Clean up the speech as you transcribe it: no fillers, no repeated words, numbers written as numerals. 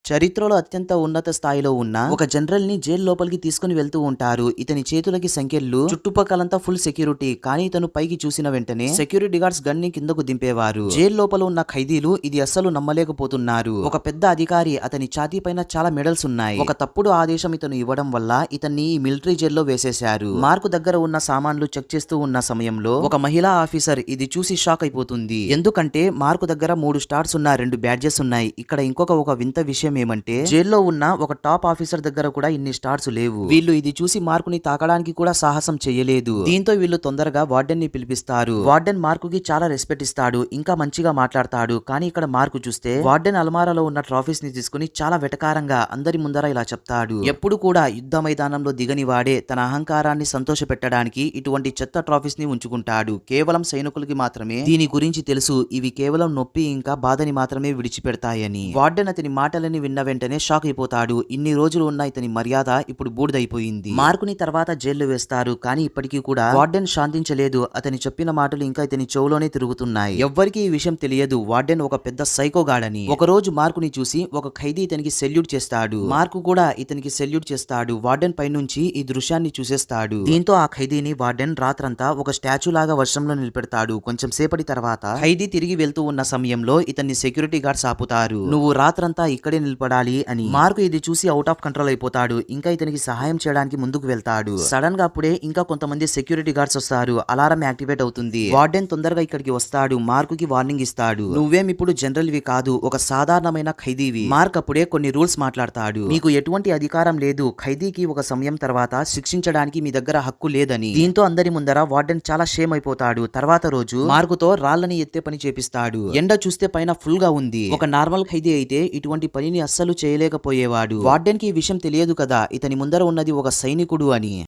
చరిత్రలో అత్యంత ఉన్నత స్థాయిలో ఉన్న ఒక జనరల్ ని జైలు లోపలికి తీసుకుని వెళ్తూ ఉంటారు. ఇతని చేతులకి సంఖ్యలు, చుట్టుపక్కలంతా ఫుల్ సెక్యూరిటీ. కానీ ఇతను పైకి చూసిన వెంటనే సెక్యూరిటీ గార్డ్స్ గన్ ని కిందకు దింపేవారు. జైలు లోపల ఉన్న ఖైదీలు ఇది అస్సలు నమ్మలేకపోతున్నారు. ఒక పెద్ద అధికారి అతని ఛాతీ పైన చాలా మెడల్స్ ఉన్నాయి. ఒక తప్పుడు ఆదేశం ఇతను ఇవ్వడం వల్ల ఇతన్ని ఈ మిలిటరీ జైల్లో వేసేశారు. మార్కు దగ్గర ఉన్న సామాన్లు చెక్ చేస్తూ ఉన్న సమయంలో ఒక మహిళా ఆఫీసర్ ఇది చూసి షాక్ అయిపోతుంది. ఎందుకంటే మార్కు దగ్గర 3 స్టార్స్ ఉన్న 2 బ్యాడ్జెస్ ఉన్నాయి. ఇక్కడ ఒక వింత విషయం ఏమంటే జైల్లో ఉన్న ఒక టాప్ ఆఫీసర్ దగ్గర కూడా ఇన్ని స్టార్స్ లేవు. వీళ్ళు ఇది చూసి మార్కుని తాకడానికి కూడా సాహసం చేయలేదు. దీంతో వీళ్ళు తొందరగా వార్డెన్ ని పిలిపిస్తారు. వార్డెన్ మార్కుకి చాలా రెస్పెక్ట్ ఇస్తాడు, ఇంకా మంచిగా మాట్లాడతాడు. కానీ ఇక్కడ మార్కు చూస్తే వార్డెన్ అల్మారాలో ఉన్న ట్రాఫీస్ ని తీసుకుని చాలా వెటకారంగా అందరి ముందర ఇలా చెప్తాడు. ఎప్పుడు కూడా యుద్ధ మైదానంలో దిగని వాడే తన అహంకారాన్ని సంతోష పెట్టడానికి ఇటువంటి చెత్త ట్రాఫీస్ ని ఉంచుకుంటాడు. కేవలం సైనికులకి మాత్రమే దీని గురించి తెలుసు. ఇవి కేవలం నొప్పి ఇంకా బాధని మాత్రమే విడిచిపెడతాయని. వార్డెన్ అతని మాటలని విన్న వెంటనే షాక్ అయిపోతాడు. ఇన్ని రోజులు ఉన్న ఇతని మర్యాద ఇప్పుడు బూడిదైపోయింది. మార్కుని తర్వాత జైల్లో వేస్తారు. కానీ ఇప్పటికీ కూడా వార్డెన్ శాంతించలేదు. అతని చెప్పిన మాటలు ఇంకా ఇతని చెవులోనే తిరుగుతున్నాయి. ఎవ్వరికి ఈ విషయం తెలియదు వార్డెన్ ఒక పెద్ద సైకోగాడని. ఒక రోజు మార్కుని చూసి ఒక ఖైదీ ఇతనికి సెల్యూట్ చేస్తాడు. మార్కు కూడా ఇతనికి సెల్యూట్ చేస్తాడు. వార్డెన్ పై నుంచి ఈ దృశ్యాన్ని చూసేస్తాడు. దీంతో ఆ ఖైదీని వార్డెన్ రాత్రంతా ఒక స్టాచ్యూ లాగా వర్షంలో నిలబెడతాడు. కొంచెం సేపటి తర్వాత ఖైదీ తిరిగి వెళ్తూ ఉన్న సమయంలో ఇతన్ని సెక్యూరిటీ గార్డ్స్ ఆపుతారు. నువ్వు రాత్రంతా ఇక్కడే నిలబడాలి అని. మార్కు ఇది చూసి అవుట్ ఆఫ్ కంట్రోల్ అయిపోతాడు. ఇంకా ఇతనికి సహాయం చేయడానికి ముందుకు వెళ్తాడు. సడన్ గా అప్పుడే ఇంకా కొంతమంది సెక్యూరిటీ గార్డ్స్ వస్తారు. అలారం యాక్టివేట్ అవుతుంది. వార్డెన్ తొందరగా ఇక్కడికి వస్తాడు. మార్కుకి వార్నింగ్ ఇస్తాడు. నువ్వేం ఇప్పుడు జనరల్ వి కాదు, ఒక సాధారణమైన ఖైదీవి. మార్క్ అప్పుడే కొన్ని రూల్స్ మాట్లాడతాడు. మీకు ఎటువంటి అధికారం లేదు. ఖైదీకి ఒక సమయం తర్వాత శిక్షించడానికి మీ దగ్గర హక్కు లేదని. దీంతో అందరి ముందర వార్డెన్ చాలా షేమ్ అయిపోతాడు. తర్వాత రోజు మార్కుతో రాళ్లని ఎత్తే పని చేపిస్తాడు. ఎండ చూస్తే పైన ఫుల్ గా ఉంది. ఒక నార్మల్ ఖైదీ అయితే ఇటువంటి పనిని అస్సలు చేయలేకపోయేవాడు. వార్డెన్ కి ఈ విషయం తెలియదు కదా, ఇతని ముందర ఉన్నది ఒక సైనికుడు అని.